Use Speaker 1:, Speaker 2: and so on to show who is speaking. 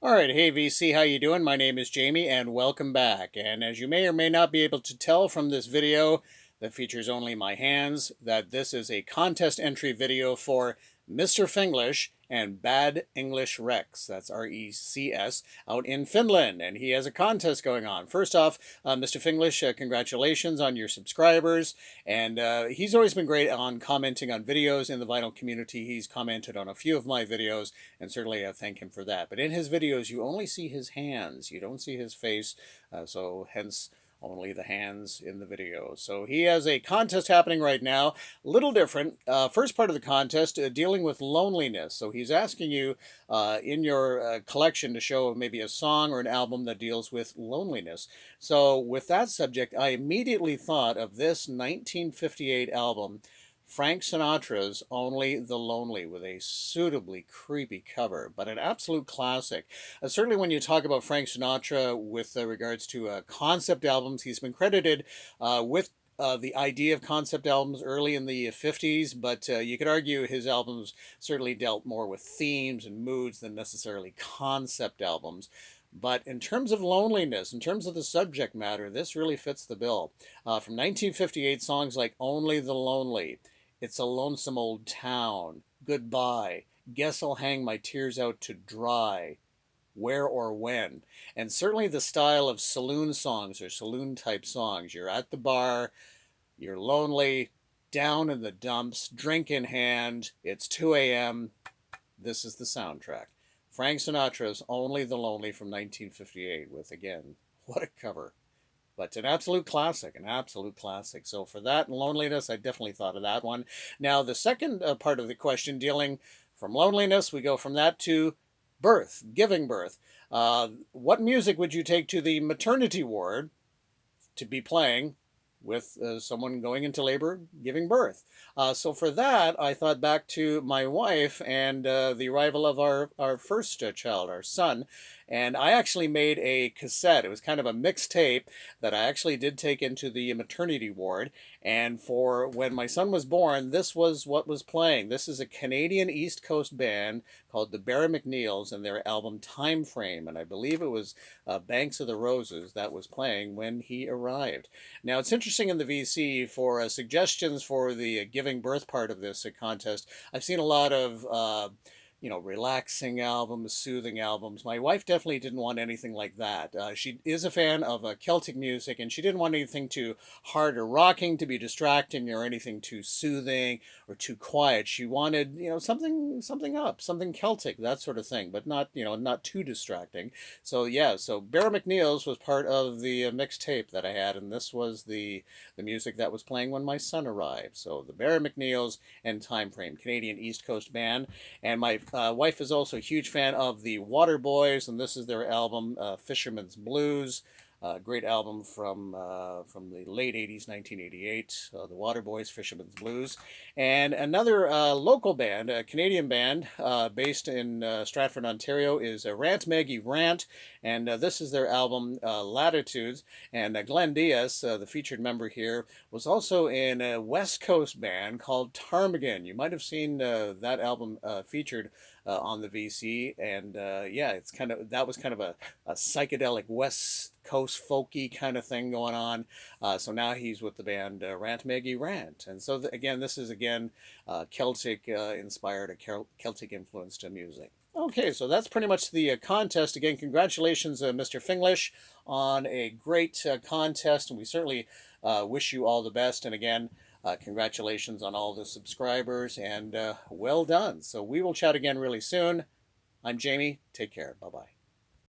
Speaker 1: All right, hey VC, how you doing? My name is Jamie and welcome back. And as you may or may not be able to tell from this video that features only my hands, that this is a contest entry video for Mr. Finglish and Bad English Rex. That's RECS out in Finland, and he has a contest going on. First off, Mr. Finglish, congratulations on your subscribers. And he's always been great on commenting on videos in the vinyl community. He's commented on a few of my videos, and certainly I thank him for that. But in his videos, you only see his hands. You don't see his face, so hence only the hands in the video. So he has a contest happening right now, a little different. First part of the contest dealing with loneliness. So he's asking you in your collection to show maybe a song or an album that deals with loneliness. So with that subject, I immediately thought of this 1958 album, Frank Sinatra's Only the Lonely, with a suitably creepy cover, but an absolute classic. Certainly when you talk about Frank Sinatra with regards to concept albums, he's been credited with the idea of concept albums early in the 50s, but you could argue his albums certainly dealt more with themes and moods than necessarily concept albums. But in terms of loneliness, in terms of the subject matter, this really fits the bill. From 1958, songs like Only the Lonely, It's a Lonesome Old Town, Goodbye, Guess I'll Hang My Tears Out to Dry, Where or When. And certainly the style of saloon songs or saloon type songs. You're at the bar, you're lonely, down in the dumps, drink in hand, it's 2 a.m. This is the soundtrack. Frank Sinatra's Only the Lonely from 1958 with, again, what a cover. But an absolute classic, an absolute classic. So for that and loneliness, I definitely thought of that one. Now, the second part of the question dealing from loneliness, we go from that to birth, giving birth. What music would you take to the maternity ward to be playing with someone going into labor, giving birth? So for that, I thought back to my wife and the arrival of our first child, our son. And I actually made a cassette. It was kind of a mixtape that I actually did take into the maternity ward. And for when my son was born, this was what was playing. This is a Canadian East Coast band called the Barry McNeils and their album Time Frame. And I believe it was Banks of the Roses that was playing when he arrived. Now, it's interesting in the VC for suggestions for the giving birth part of this contest. I've seen a lot of relaxing albums, soothing albums. My wife definitely didn't want anything like that. She is a fan of Celtic music, and she didn't want anything too hard or rocking to be distracting, or anything too soothing or too quiet. She wanted, something up, something Celtic, that sort of thing, but not too distracting. So yeah, so Barry McNeils was part of the mixtape that I had, and this was the music that was playing when my son arrived. So the Barry McNeils and Time Frame, Canadian East Coast band. And my wife is also a huge fan of the Waterboys, and this is their album, Fisherman's Blues. Great album from the late 80s, 1988, the Waterboys, Fisherman's Blues. And another local band, a Canadian band based in Stratford, Ontario, is Rant Maggie Rant. And this is their album, Latitudes. And Glenn Diaz, the featured member here, was also in a West Coast band called Ptarmigan. You might have seen that album featured on the VC, and yeah, that was kind of a psychedelic West Coast folky kind of thing going on. So now he's with the band Rant Maggie Rant, and so again, this is Celtic inspired, Celtic influenced music. Okay, so that's pretty much the contest. Again, congratulations, Mr. Finglish, on a great contest, and we certainly wish you all the best. And again, congratulations on all the subscribers, and well done. So we will chat again really soon. I'm Jamie. Take care. Bye bye.